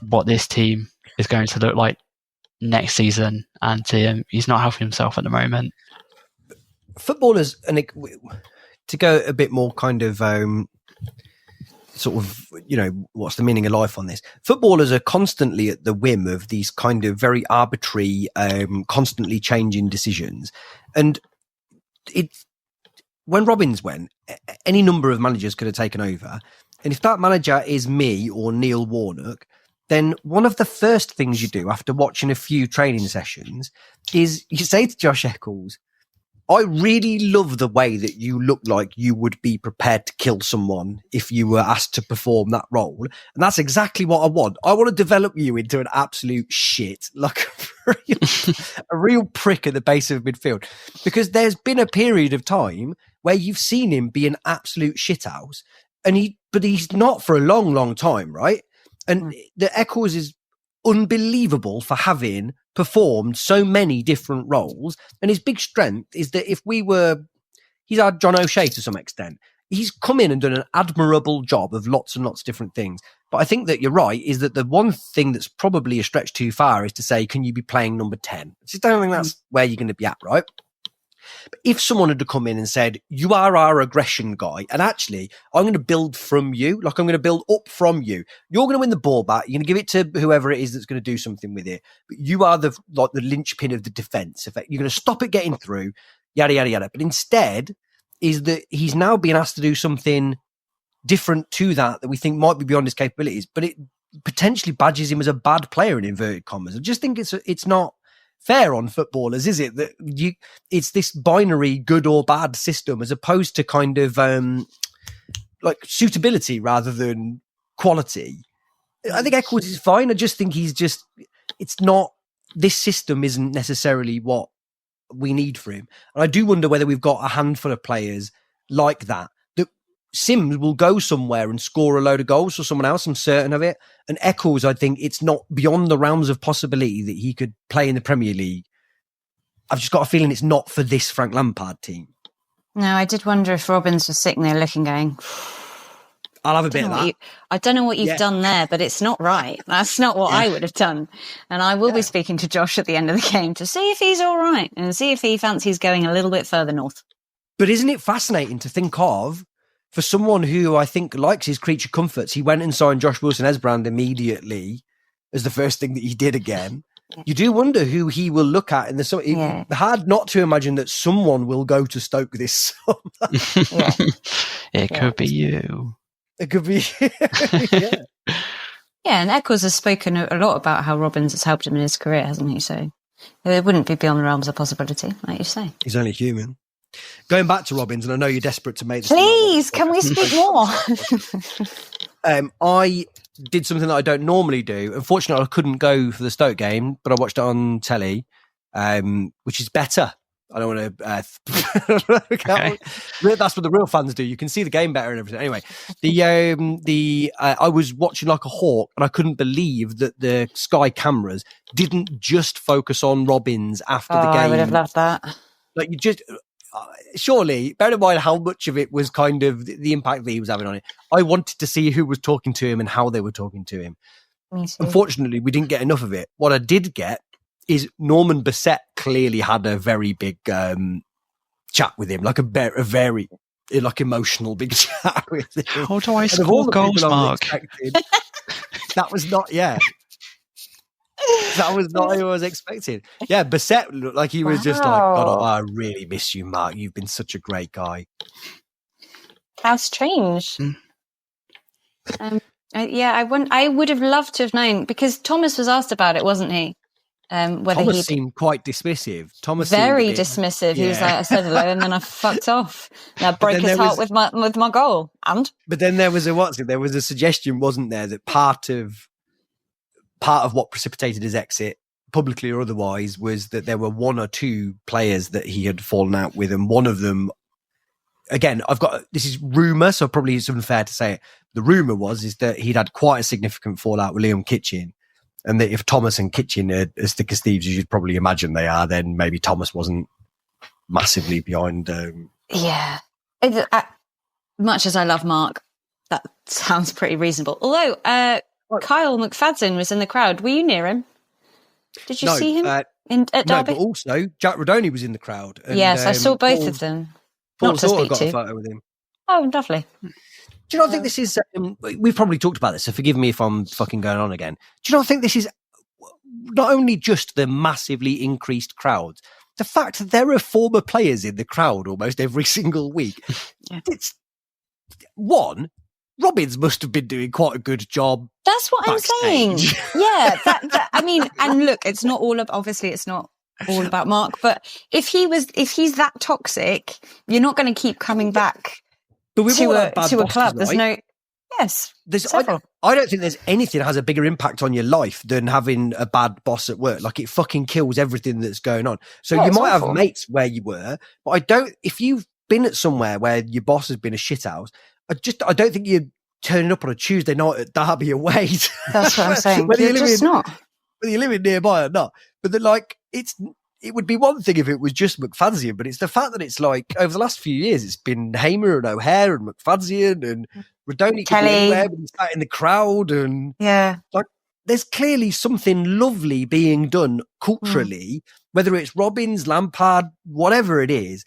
what this team is going to look like next season. And he's not helping himself at the moment. Footballers, and to go a bit more kind of sort of, what's the meaning of life on this? Footballers are constantly at the whim of these kind of very arbitrary, constantly changing decisions. And when Robbins went, any number of managers could have taken over. And if that manager is me or Neil Warnock, then one of the first things you do after watching a few training sessions is you say to Josh Eccles, I really love the way that you look like you would be prepared to kill someone if you were asked to perform that role. And that's exactly what I want. I want to develop you into an absolute shit, like a real prick at the base of midfield. Because there's been a period of time where you've seen him be an absolute shithouse, but he's not for a long, long time, right? And the Eccles is unbelievable for having performed so many different roles. And his big strength is that he's our John O'Shea to some extent. He's come in and done an admirable job of lots and lots of different things. But I think that you're right, is that the one thing that's probably a stretch too far is to say, can you be playing number 10? I just don't think that's where you're going to be at, right? But if someone had to come in and said, you are our aggression guy, and actually, I'm going to build from you, like I'm going to build up from you. You're going to win the ball back. You're going to give it to whoever it is that's going to do something with it. But you are the linchpin of the defense. You're going to stop it getting through, yada, yada, yada. But instead is that he's now being asked to do something different to that we think might be beyond his capabilities, but it potentially badges him as a bad player in inverted commas. I just think it's not fair on footballers, is it? That it's this binary good or bad system as opposed to kind of like suitability rather than quality. I think Eccles is fine. I just think it's not, this system isn't necessarily what we need for him. And I do wonder whether we've got a handful of players like that Sims will go somewhere and score a load of goals for someone else. I'm certain of it. And Eccles, I think it's not beyond the realms of possibility that he could play in the Premier League. I've just got a feeling it's not for this Frank Lampard team. No, I did wonder if Robbins was sitting there looking, going, I'll have a bit of that. I don't know what you've done there, but it's not right. That's not what I would have done. And I will be speaking to Josh at the end of the game to see if he's all right and see if he fancies going a little bit further north. But isn't it fascinating to think of, for someone who I think likes his creature comforts, he went and signed Josh Wilson-Esbrand immediately as the first thing that he did again. You do wonder who he will look at in the summer. It's hard not to imagine that someone will go to Stoke this summer. It could be you. It could be. Yeah, and Eccles has spoken a lot about how Robbins has helped him in his career, hasn't he? So it wouldn't be beyond the realms of possibility, like you say. He's only human. Going back to Robbins, and I know you're desperate to make this. Please, can we speak more? I did something that I don't normally do. Unfortunately, I couldn't go for the Stoke game, but I watched it on telly, which is better. I don't want to. Okay. That's what the real fans do. You can see the game better and everything. Anyway, I was watching like a hawk, and I couldn't believe that the Sky cameras didn't just focus on Robbins after the game. I would have loved that. Like you just. Surely, bear in mind how much of it was kind of the impact that he was having on it. I wanted to see who was talking to him and how they were talking to him. Me too. Unfortunately, we didn't get enough of it. What I did get is Norman Bissett clearly had a very big chat with him, like a very like emotional big chat with him. How do I score goals, Mark? That was not, that was not what I was expecting. Yeah, Bissett looked like he was just like, God, I really miss you, Mark. You've been such a great guy. How strange. I would have loved to have known, because Thomas was asked about it, wasn't he? Thomas seemed quite dismissive. Very dismissive. He was like, I said hello and then I fucked off. And I broke his heart with my goal. But then there was a suggestion, wasn't there, that part of what precipitated his exit, publicly or otherwise, was that there were one or two players that he had fallen out with, and one of them, again, this is rumour, so probably it's unfair to say it. The rumour is that he'd had quite a significant fallout with Liam Kitchen, and that if Thomas and Kitchen are as thick as thieves as you'd probably imagine they are, then maybe Thomas wasn't massively behind. Much as I love Mark, that sounds pretty reasonable. Although Kyle McFadden was in the crowd. Were you near him? Did you see him at Derby? No, but also Jack Rodoni was in the crowd. And, yes, I saw both of them. Paul Sorter got a photo with him. Oh, lovely. Do you not think this is... we've probably talked about this, so forgive me if I'm fucking going on again. Do you not think this is not only just the massively increased crowds, the fact that there are former players in the crowd almost every single week? It's... One... Robbins must have been doing quite a good job. That's what backstage. I'm saying. Yeah, I mean, and look, it's not all obviously it's not all about Mark, but if he's that toxic, you're not going to keep coming back to a club. There's no, yes. I don't think there's anything that has a bigger impact on your life than having a bad boss at work. Like, it fucking kills everything that's going on. So you might have mates where you were, but if you've been at somewhere where your boss has been a shithouse, I don't think you're turning up on a Tuesday night at Derby away. That's what I'm saying. You're just not. whether you live nearby or not. But it would be one thing if it was just McFadzean, but it's the fact that it's like over the last few years, it's been Hamer and O'Hare and McFadzean and Rodoni could be anywhere, but he's sat in the crowd and like there's clearly something lovely being done culturally, whether it's Robbins, Lampard, whatever it is.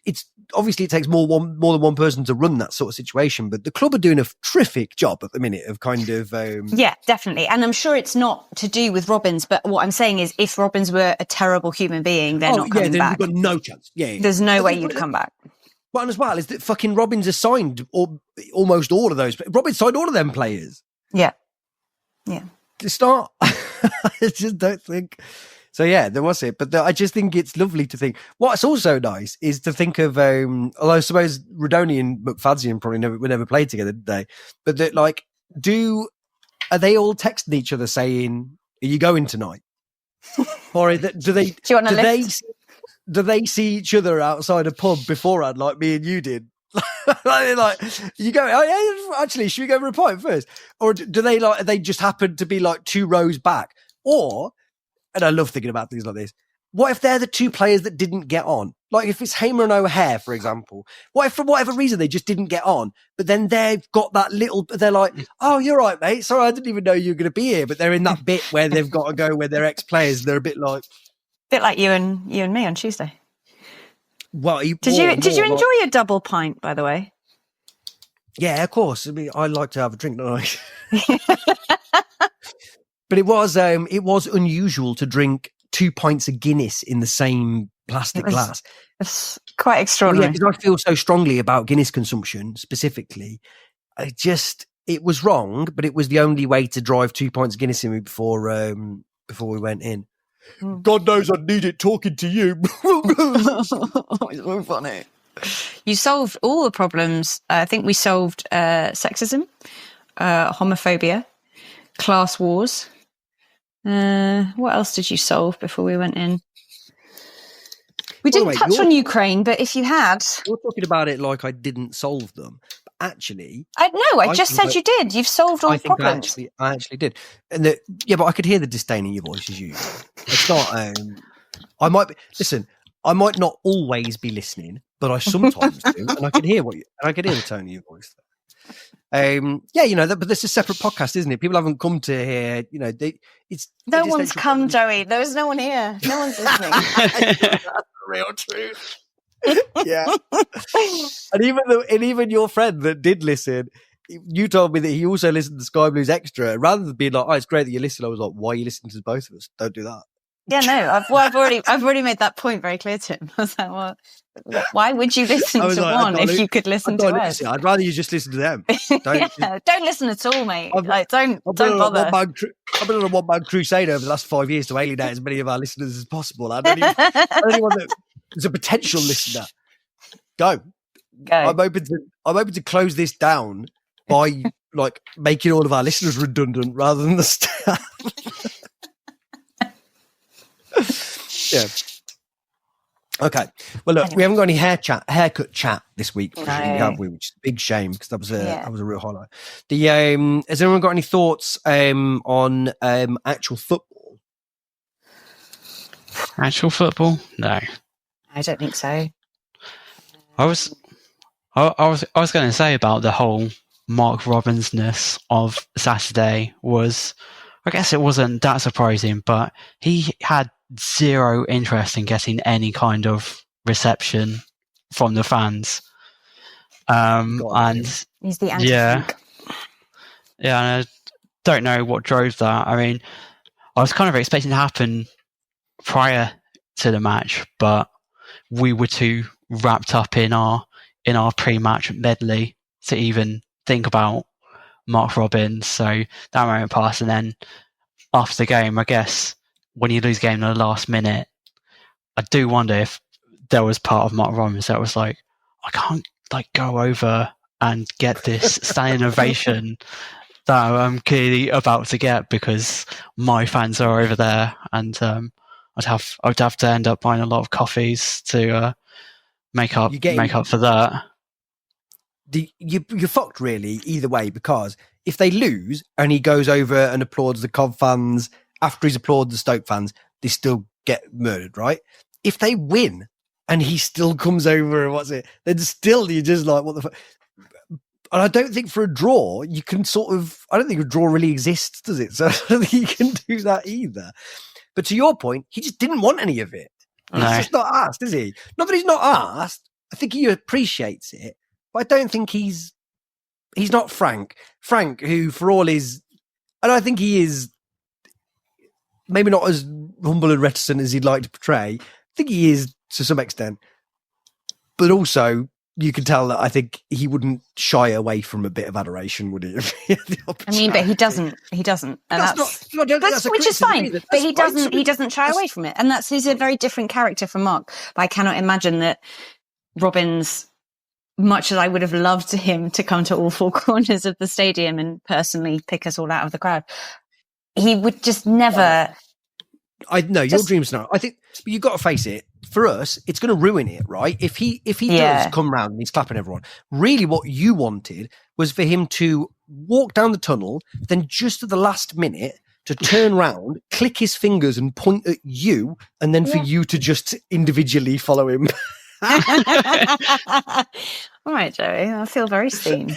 It's obviously it takes more than one person to run that sort of situation, but the club are doing a terrific job at the minute of kind of yeah, definitely. And I'm sure it's not to do with Robbins, but what I'm saying is, if Robbins were a terrible human being, they're not coming back. You've got no chance. Yeah, there's no way you'd come back. Well, as well is that fucking Robbins has signed almost all of those. Robbins signed all of them players. Yeah. To start, I just don't think. So yeah, there was it, but I just think it's lovely to think. What's also nice is to think of, although I suppose Rodoni and McFadzean probably never played together, did they? But that are they all texting each other saying, "Are you going tonight?" Or do they? Do you want a lift? Do they see each other outside a pub beforehand, like me and you did? like you go, oh yeah, actually, should we go for a pint first? Or do they just happen to be like 2 rows back? Or, and I love thinking about things like this, what if they're the 2 players that didn't get on? Like if it's Hamer and O'Hare, for example, what if for whatever reason they just didn't get on, but then they've got that they're like, oh, you're right, mate. Sorry, I didn't even know you were going to be here. But they're in that bit where they've got to go where they're ex-players. And they're a bit like you and me on Tuesday. Well, did you enjoy your double pint, by the way? Yeah, of course. I mean, I like to have a drink, don't I? But it was unusual to drink 2 pints of Guinness in the same plastic glass. It's quite extraordinary. Yeah, because I feel so strongly about Guinness consumption specifically. It was wrong, but it was the only way to drive 2 pints of Guinness in me before we went in. God knows I need it talking to you. It's so funny. You solved all the problems. I think we solved sexism, homophobia, class wars. What else did you solve before we went in? We didn't touch on Ukraine, but if you had... You're talking about it like I didn't solve them. But actually... I just said you did. You've solved all the problems. I actually did. And but I could hear the disdain in your voice as usual. It's not... I might not always be listening, but I sometimes do, and I can hear the tone of your voice. But this is a separate podcast, isn't it? People haven't come to hear. No one's come, Joey. There's no one here. No one's listening. That's the real truth. Yeah, and even your friend that did listen, you told me that he also listened to Sky Blues Extra. Rather than being like, "Oh, it's great that you listen," I was like, "Why are you listening to both of us? Don't do that." Yeah, no, I've already made that point very clear to him. I was like, well, why would you listen to one if you could listen to us? I'd rather you just listen to them. Don't listen at all, mate. Don't bother. I've been on a one-man crusade over the last 5 years to alienate as many of our listeners as possible. Anyone that is a potential listener, go. I'm open to close this down by making all of our listeners redundant rather than the staff. Yeah. Okay. Well, look, we haven't got any haircut chat this week, have we? Which is a big shame because that was a real highlight. Has anyone got any thoughts on actual football? Actual football? No, I don't think so. I was going to say about the whole Mark Robbins-ness of Saturday was, I guess it wasn't that surprising, but he had zero interest in getting any kind of reception from the fans. And he's the anti-freak. Yeah, and I don't know what drove that. I mean, I was kind of expecting it to happen prior to the match, but we were too wrapped up in our pre-match medley to even think about Mark Robbins. So that moment passed, and then after the game, I guess when you lose a game in the last minute, I do wonder if there was part of Mark Robbins that was like, I can't go over and get this standing ovation that I'm clearly about to get because my fans are over there, and I'd have to end up buying a lot of coffees to make up for that. You're fucked really either way, because if they lose and he goes over and applauds the Cobb fans after he's applauded the Stoke fans, they still get murdered, right? If they win and he still comes over and then still you're just like, what the fuck? And I don't think for a draw, you can I don't think a draw really exists, does it? So I don't think you can do that either. But to your point, he just didn't want any of it. He's just not asked, is he? Not that he's not asked. I think he appreciates it. But I don't think he's not Frank. Frank, who for all his, and I think he is maybe not as humble and reticent as he'd like to portray. I think he is to some extent. But also, you can tell that I think he wouldn't shy away from a bit of aderation, would he? I mean, but he doesn't. And that's which is fine. But he doesn't shy away from it. And he's a very different character from Mark. But I cannot imagine that Robin's, much as I would have loved him to come to all four corners of the stadium and personally pick us all out of the crowd, he would just never. I know your dreams now. I think, but you've got to face it. For us, it's going to ruin it, right? If he does come round and he's clapping everyone, really what you wanted was for him to walk down the tunnel, then just at the last minute to turn round, click his fingers and point at you, and then for you to just individually follow him. All right, Joey, I feel very seen.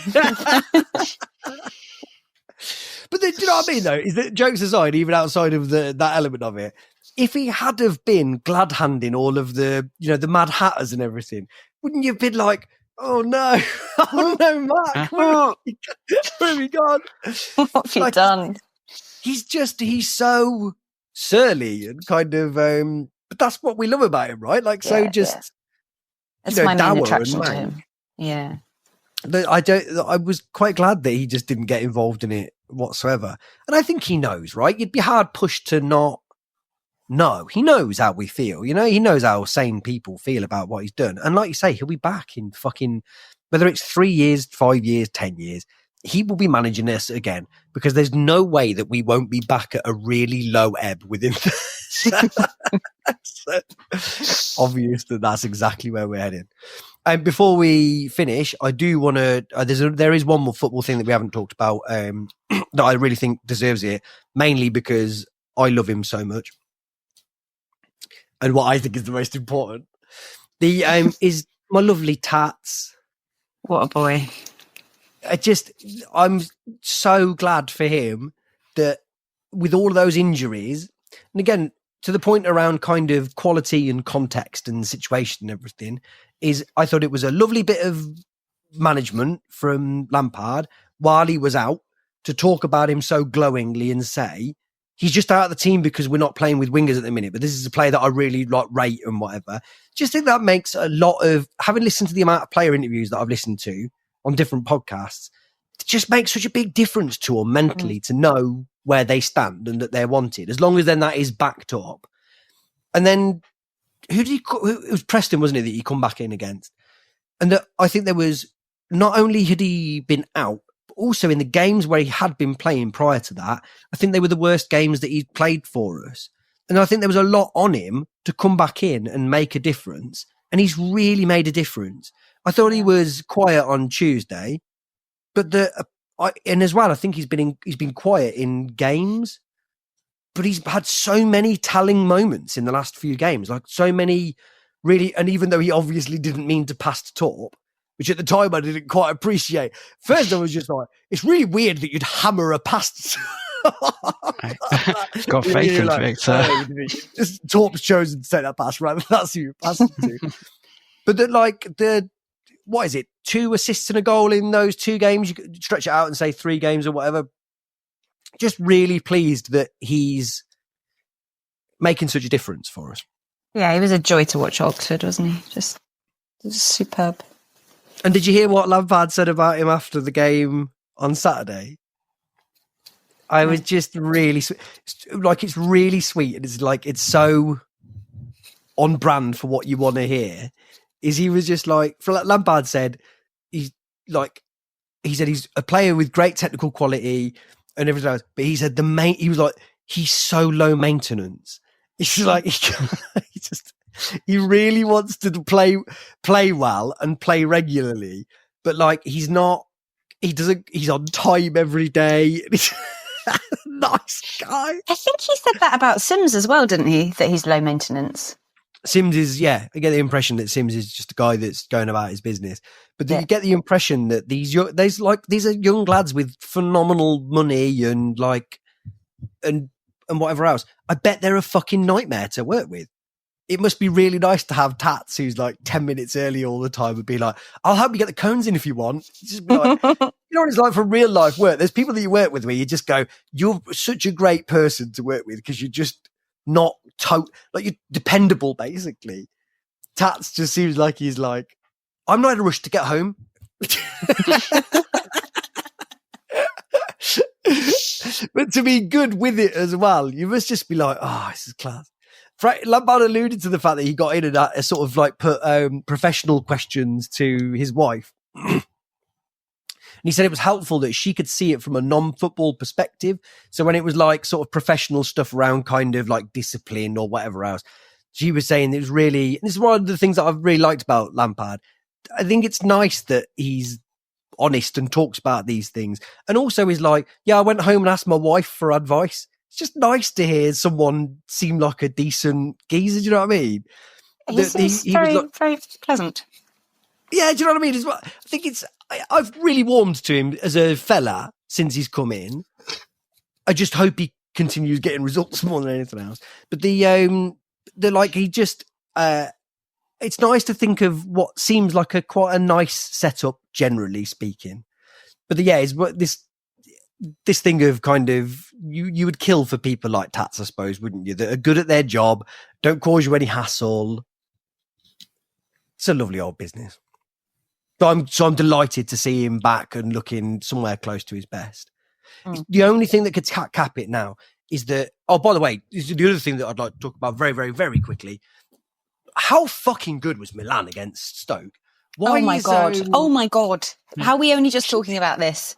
But then, do you know what I mean, though? Is that, jokes aside, even outside of that element of it, if he had have been glad-handing all of the, the Mad Hatters and everything, wouldn't you have been like, oh no, Mark, where have you gone? What have you done? He's so surly and kind of, but that's what we love about him, right? Like, That's my main attraction to him. Yeah. I was quite glad that he just didn't get involved in it whatsoever. And I think he knows, right? You'd be hard pushed to not know. He knows how we feel, he knows how sane people feel about what he's done. And like you say, he'll be back in fucking, whether it's 3 years, 5 years, 10 years, he will be managing us again, because there's no way that we won't be back at a really low ebb within it's obvious that that's exactly where we're heading. And before we finish, I do want to, there is one more football thing that we haven't talked about that I really think deserves it, mainly because I love him so much. And what I think is the most important, is my lovely Tats. What a boy. I'm so glad for him that with all of those injuries, and again, to the point around kind of quality and context and situation and everything, is I thought it was a lovely bit of management from Lampard while he was out to talk about him so glowingly and say, he's just out of the team because we're not playing with wingers at the minute, but this is a player that I really rate and whatever. Just think that makes a lot of, having listened to the amount of player interviews that I've listened to on different podcasts, it just makes such a big difference to them mentally to know where they stand and that they're wanted, as long as then that is backed up. And then it was Preston, wasn't it, that he come back in against? And that I think there was, not only had he been out, but also in the games where he had been playing prior to that, I think they were the worst games that he'd played for us. And I think there was a lot on him to come back in and make a difference. And he's really made a difference. I thought he was quiet on Tuesday, but and as well, I think he's been quiet in games, but he's had so many telling moments in the last few games, like so many really, and even though he obviously didn't mean to pass to Torp, which at the time I didn't quite appreciate. First, I was just like, it's really weird that you'd hammer a pass to got faith in Victor. Torp's chosen to take that pass, right? That's who you're passing to. But what is it? 2 assists and a goal in those 2 games. You could stretch it out and say 3 games or whatever. Just really pleased that he's making such a difference for us. Yeah, he was a joy to watch Oxford, wasn't he? Just superb. And did you hear what Lampard said about him after the game on Saturday? I was just really like, it's really sweet, and it's like, it's so on brand for what you want to hear. Is he was just like, Lampard said, he's a player with great technical quality and everything else, but he said he was like, he's so low maintenance. It's like he really wants to play well and play regularly, but like he's on time every day. Nice guy. I think he said that about Sims as well, didn't he? That he's low maintenance. Sims is, I get the impression that Sims is just a guy that's going about his business. But you get the impression that these are young lads with phenomenal money and whatever else. I bet they're a fucking nightmare to work with. It must be really nice to have Tats who's like 10 minutes early all the time and be like, I'll help you get the cones in if you want. Just be like, you know what it's like for real life work? There's people that you work with where you just go, you're such a great person to work with because you're just not you're dependable, basically. Tats just seems like he's like, I'm not in a rush to get home. But to be good with it as well, you must just be like, oh, this is class. Lampard alluded to the fact that he got in and a sort of like put professional questions to his wife. And he said it was helpful that she could see it from a non-football perspective. So when it was like sort of professional stuff around kind of like discipline or whatever else, she was saying it was really, and this is one of the things that I've really liked about Lampard. I think it's nice that he's honest and talks about these things. And also is like, I went home and asked my wife for advice. It's just nice to hear someone seem like a decent geezer. Do you know what I mean? He's very, very pleasant. Yeah, do you know what I mean? I think I've really warmed to him as a fella since he's come in. I just hope he continues getting results more than anything else. But it's nice to think of what seems like quite a nice setup, generally speaking. But this thing of kind of you would kill for people like Tats, I suppose, wouldn't you? That are good at their job, don't cause you any hassle. It's a lovely old business. So I'm delighted to see him back and looking somewhere close to his best. The only thing that could cap it now is that. Oh, by the way, this is the other thing that I'd like to talk about very, very, very quickly. How fucking good was Milan against Stoke? Oh my god! How are we only just talking about this?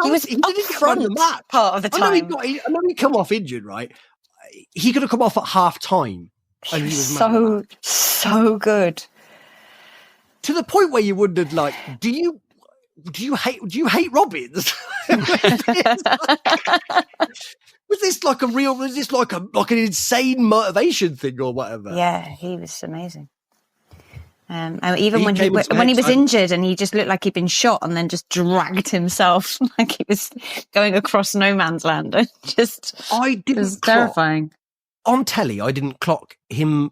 He was up front part of the time. I know he come off injured, right? He could have come off at half time. And he was so good. To the point where you wondered, like, do you hate Robbins? Was this like an insane motivation thing or whatever? Yeah, he was amazing. Even when he was injured and he just looked like he'd been shot and then just dragged himself like he was going across no man's land. It was terrifying. On telly, I didn't clock him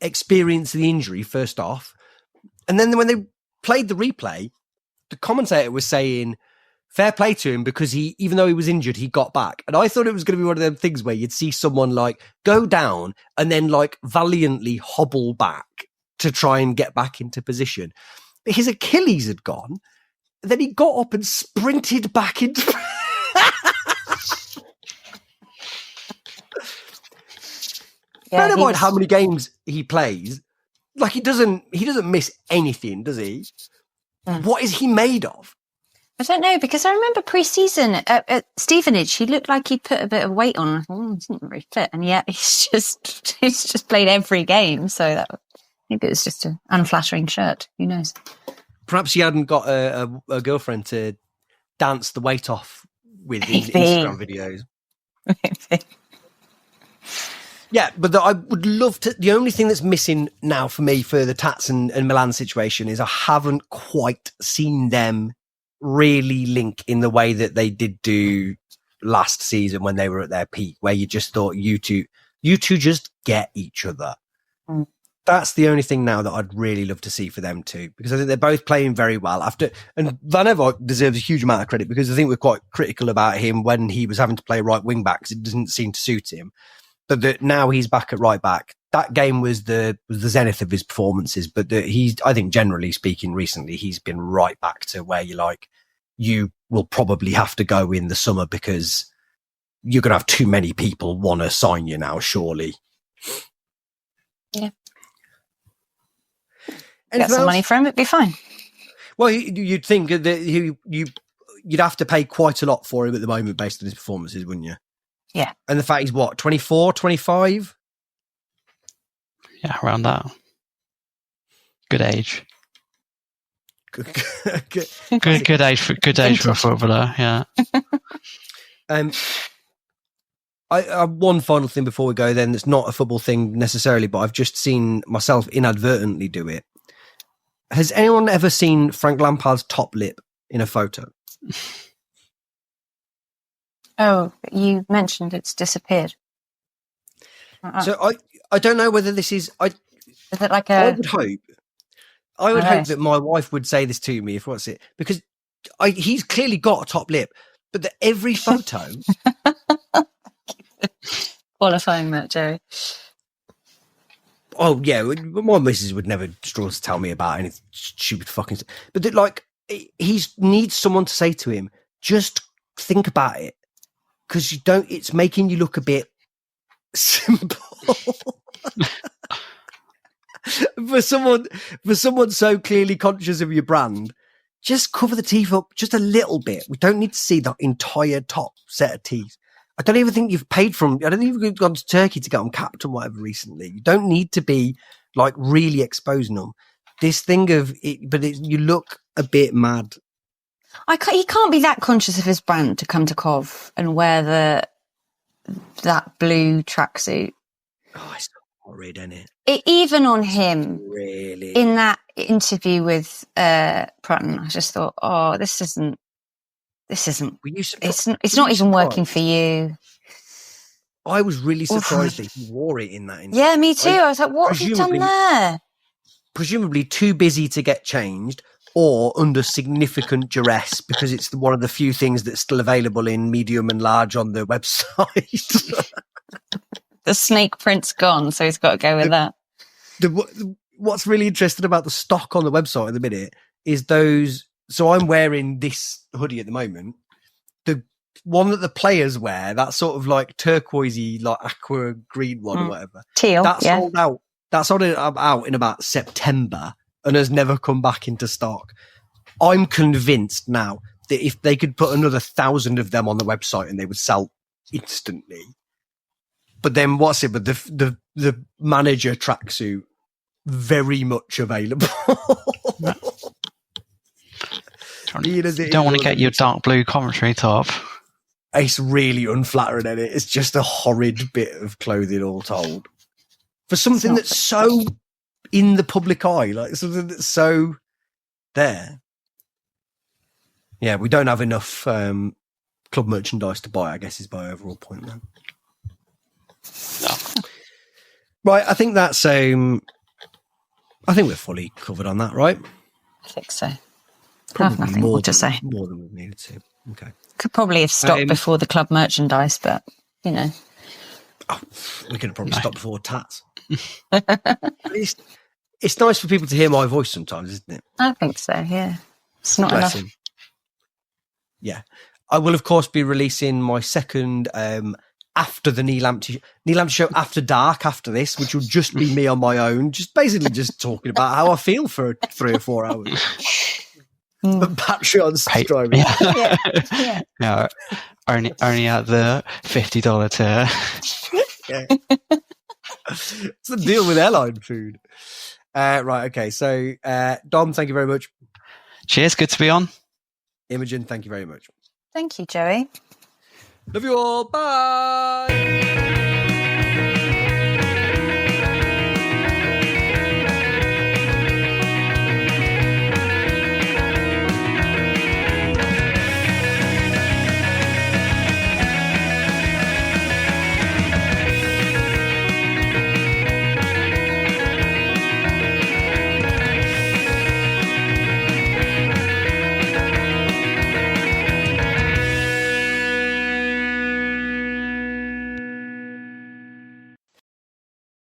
experience the injury first off. And then when they played the replay, the commentator was saying, fair play to him because even though he was injured, he got back. And I thought it was going to be one of them things where you'd see someone like go down and then like valiantly hobble back to try and get back into position. But his Achilles had gone. Then he got up and sprinted back into. Bear in mind how many games he plays. Like he doesn't miss anything, does he? What is he made of? I don't know, because I remember pre-season at Stevenage, he looked like he'd put a bit of weight on. He's not very fit, and yet he's just played every game. So maybe it was just an unflattering shirt. Who knows? Perhaps he hadn't got a girlfriend to dance the weight off with in Instagram videos. Maybe. Yeah, but I would love to. The only thing that's missing now for me for the Tats and Milan situation is I haven't quite seen them really link in the way that they did do last season when they were at their peak, where you just thought you two just get each other. That's the only thing now that I'd really love to see for them too, because I think they're both playing very well and Van Everhout deserves a huge amount of credit because I think we're quite critical about him when he was having to play right wing back because it doesn't seem to suit him. But that now he's back at right back. That game was the zenith of his performances. But I think generally speaking, recently he's been right back to where you will probably have to go in the summer because you're going to have too many people want to sign you now, surely. Yeah. Get some money for him, it'd be fine. Well, you'd think that you'd have to pay quite a lot for him at the moment based on his performances, wouldn't you? Yeah. And the fact he's 24, 25? Yeah, around that. Good age. Good age for a footballer, yeah. One final thing before we go then, that's not a football thing necessarily, but I've just seen myself inadvertently do it. Has anyone ever seen Frank Lampard's top lip in a photo? Oh, you mentioned it's disappeared. So I don't know whether this is... Is it like I would hope that my wife would say this to me if what's it, because he's clearly got a top lip, but that every photo... Qualifying that, Joey. Oh, yeah, my missus would never struggle to tell me about anything stupid fucking stuff. But that, like, he needs someone to say to him, just think about it, because it's making you look a bit simple. for someone so clearly conscious of your brand, just cover the teeth up just a little bit. We don't need to see the entire top set of teeth. I don't even think you've paid from. I don't think you've gone to Turkey to get them capped and whatever recently. You don't need to be like really exposing them. This thing of it, but you look a bit mad. He can't be that conscious of his brand to come to Cov and wear that blue tracksuit. Oh, it's horrid, isn't it? Even on him, really, in that interview with Prutton, I just thought, oh, this isn't. It's not even working for you. I was really surprised that he wore it in that interview. Yeah, me too. I was like, what have you done there? Presumably too busy to get changed or under significant duress, because it's one of the few things that's still available in medium and large on the website. The snake print's gone, so he's got to go with that. What's really interesting about the stock on the website at the minute is those. So I'm wearing this hoodie at the moment. The one that the players wear, that sort of like turquoisey, like aqua green one or whatever. Teal. That's sold out. That's sold out in about September and has never come back into stock. I'm convinced now that if they could put another 1,000 of them on the website and they would sell instantly. But then But the manager tracksuit, very much available. You don't want to get your dark blue commentary top. It's really unflattering, isn't it? It's just a horrid bit of clothing all told. For something that's so in the public eye, like something that's so there. Yeah, we don't have enough club merchandise to buy, I guess, is my overall point then. No. Right, I think that's I think we're fully covered on that, right? I think so. Probably I have nothing more to say. More than we've needed to. Okay. Could probably have stopped before the club merchandise, but, you know. Oh, we could have probably stopped before tats. It's nice for people to hear my voice sometimes, isn't it? I think so, yeah. It's not enough. Yeah. I will, of course, be releasing my second after the Lamptey show after dark after this, which will just be me on my own, just talking about how I feel for 3 or 4 hours. But Patreon subscribers. Yeah. No, only at the $50 tier. Yeah. It's the deal with airline food. Right, okay. So, Dom, thank you very much. Cheers, good to be on. Imogen, thank you very much. Thank you, Joey. Love you all. Bye.